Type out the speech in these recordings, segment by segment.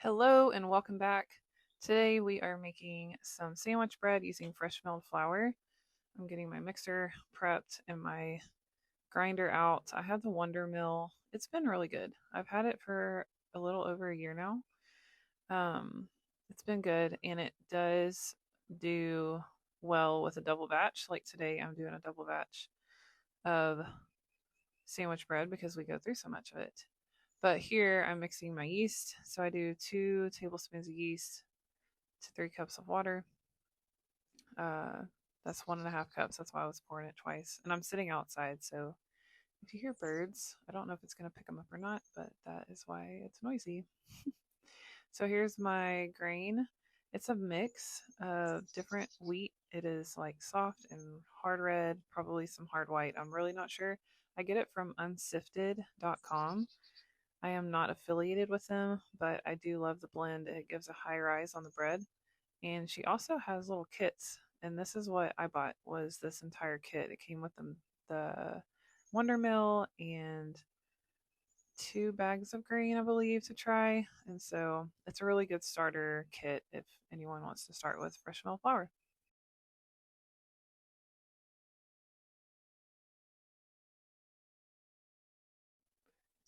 Hello and welcome back. Today we are making some sandwich bread using fresh milled flour. I'm getting my mixer prepped and my grinder out. I have the Wonder Mill. It's been really good. I've had it for a little over a year now. Um, it's been good and it does do well with a double batch. Like today, I'm doing a double batch of sandwich bread because we go through so much of it. But here I'm mixing my yeast. So I do 2 tablespoons of yeast to 3 cups of water. Uh, that's 1.5 cups. That's why I was pouring it twice. And I'm sitting outside, so if you hear birds, I don't know if it's going to pick them up or not, but that is why it's noisy. So here's my grain. It's a mix of different wheat. It is like soft and hard red, probably some hard white. I'm really not sure. I get it from unsifted.com. I am not affiliated with them, but I do love the blend. It gives a high rise on the bread. And she also has little kits, and this is what I bought was this entire kit. It came with the Wonder Mill and 2 bags of grain, I believe, to try. And so it's a really good starter kit if anyone wants to start with fresh milled flour.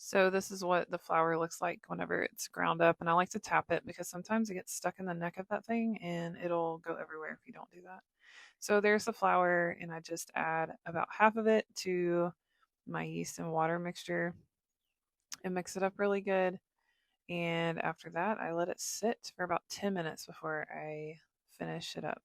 So this is what the flour looks like whenever it's ground up, and I like to tap it because sometimes it gets stuck in the neck of that thing and it'll go everywhere if you don't do that. So there's the flour, and I just add about half of it to my yeast and water mixture and mix it up really good. And after that, I let it sit for about 10 minutes before I finish it up.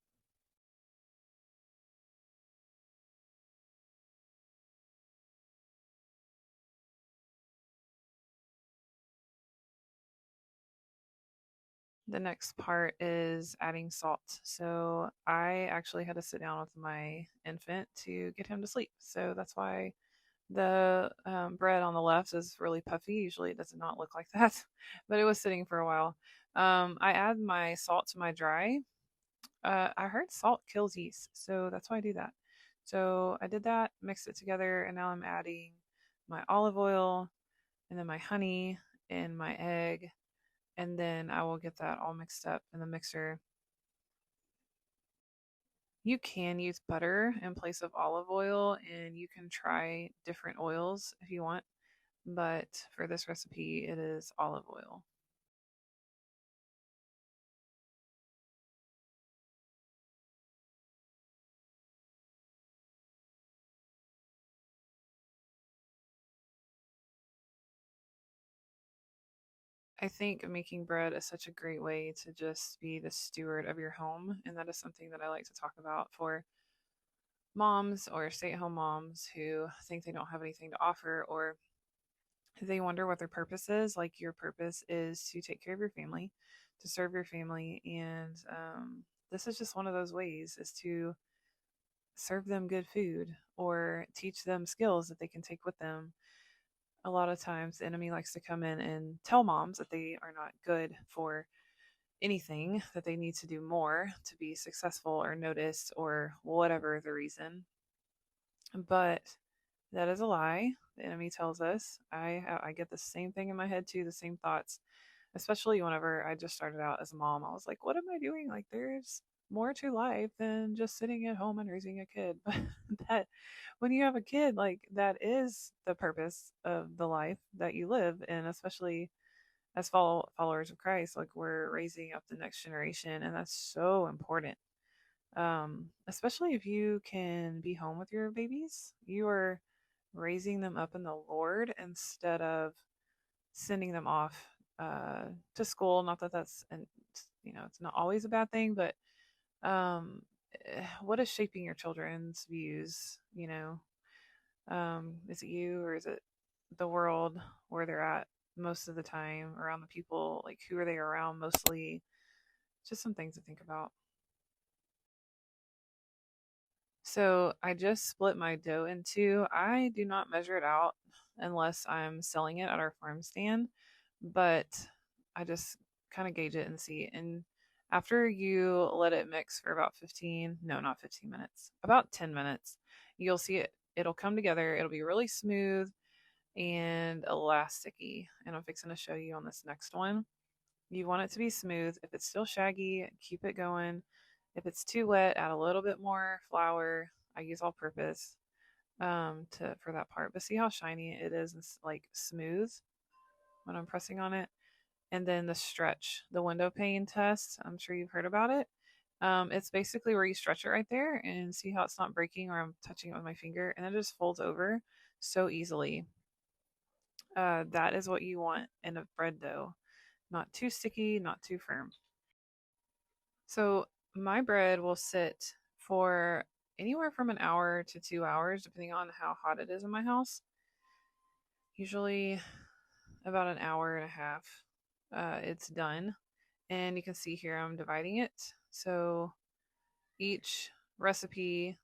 The next part is adding salt. So I actually had to sit down with my infant to get him to sleep. So that's why the bread on the left is really puffy. Usually it does not look like that, but it was sitting for a while. I add my salt to my dry. I heard salt kills yeast, so that's why I do that. So I did that, mixed it together, and now I'm adding my olive oil and then my honey and my egg, and then I will get that all mixed up in the mixer. You can use butter in place of olive oil, and you can try different oils if you want, but for this recipe, it is olive oil. I think making bread is such a great way to just be the steward of your home. And that is something that I like to talk about for moms or stay at home moms who think they don't have anything to offer, or they wonder what their purpose is. Like, your purpose is to take care of your family, to serve your family. And this is just one of those ways, is to serve them good food or teach them skills that they can take with them. A lot of times the enemy likes to come in and tell moms that they are not good for anything, that they need to do more to be successful or noticed or whatever the reason. But that is a lie. The enemy tells us. I get the same thing in my head too, the same thoughts. Especially whenever I just started out as a mom, I was like, "What am I doing? Like, there's more to life than just sitting at home and raising a kid." But that when you have a kid, like, that is the purpose of the life that you live, and especially as followers of Christ, like, we're raising up the next generation, and that's so important. Especially if you can be home with your babies, you are raising them up in the Lord instead of sending them off to school. Not that that's, and it's not always a bad thing, but um, what is shaping your children's views? Is it you, or is it the world where they're at most of the time, around the people? Like, who are they around mostly? Just some things to think about. So I just split my dough in two. I do not measure it out unless I'm selling it at our farm stand, but I just kind of gauge it and see. And after you let it mix for about 15, no, not 15 minutes, about 10 minutes, you'll see it. It'll come together. It'll be really smooth and elasticy. And I'm fixing to show you on this next one. You want it to be smooth. If it's still shaggy, keep it going. If it's too wet, add a little bit more flour. I use all purpose to for that part. But see how shiny it is and like smooth when I'm pressing on it. And then the stretch, the window pane test. I'm sure you've heard about it. It's basically where you stretch it right there and see how it's not breaking or I'm touching it with my finger and it just folds over so easily. That is what you want in a bread dough. Not too sticky, not too firm. So my bread will sit for anywhere from an hour to 2 hours, depending on how hot it is in my house. Usually about an hour and a half. It's done. And you can see here I'm dividing it. So each recipe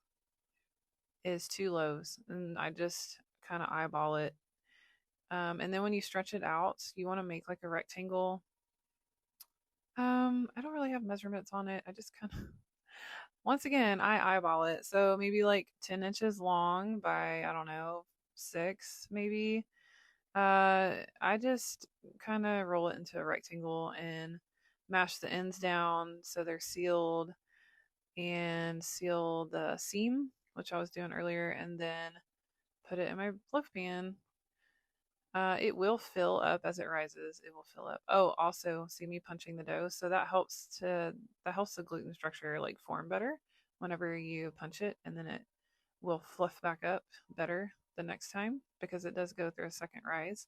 is 2 loaves, and I just kind of eyeball it. And then when you stretch it out, you want to make like a rectangle. I don't really have measurements on it. I just kind of, once again, I eyeball it. So maybe like 10 inches long by, I don't know, 6 maybe. I just kind of roll it into a rectangle and mash the ends down so they're sealed and seal the seam, which I was doing earlier, and then put it in my loaf pan. It will fill up as it rises. It will fill up. Oh, also see me punching the dough, so that helps the gluten structure like form better whenever you punch it, and then it will fluff back up better the next time because it does go through a second rise.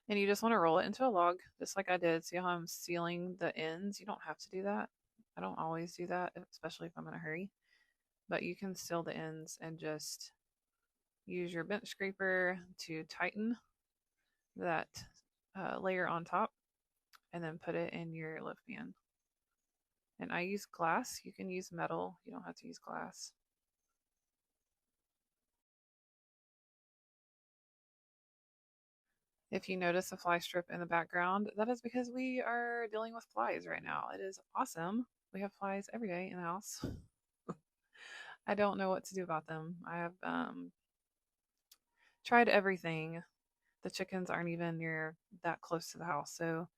And you just want to roll it into a log, just like I did. See how I'm sealing the ends? You don't have to do that. I don't always do that, especially if I'm in a hurry. But you can seal the ends and just use your bench scraper to tighten that layer on top and then put it in your loaf pan. And I use glass. You can use metal. You don't have to use glass. If you notice a fly strip in the background, that is because we are dealing with flies right now. It is awesome. We have flies every day in the house. I don't know what to do about them. I have tried everything. The chickens aren't even near that close to the house. So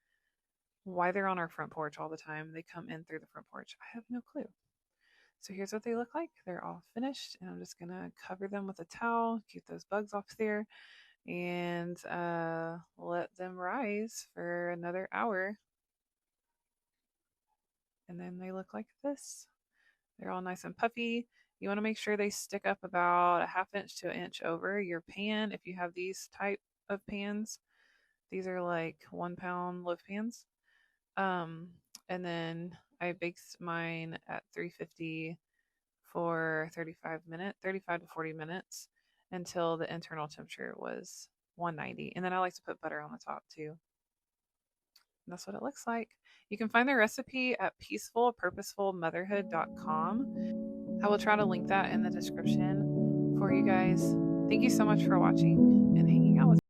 why they're on our front porch all the time, they come in through the front porch. I have no clue. So here's what they look like. They're all finished, and I'm just gonna cover them with a towel, keep those bugs off there, and let them rise for another hour. And then they look like this. They're all nice and puffy. You want to make sure they stick up about a half inch to an inch over your pan. If you have these type of pans, these are like 1 pound loaf pans. Um, and then I baked mine at 350 for 35 to 40 minutes until the internal temperature was 190. And then I like to put butter on the top too. And that's what it looks like. You can find the recipe at peacefulpurposefulmotherhood.com. I will try to link that in the description for you guys. Thank you so much for watching and hanging out with me.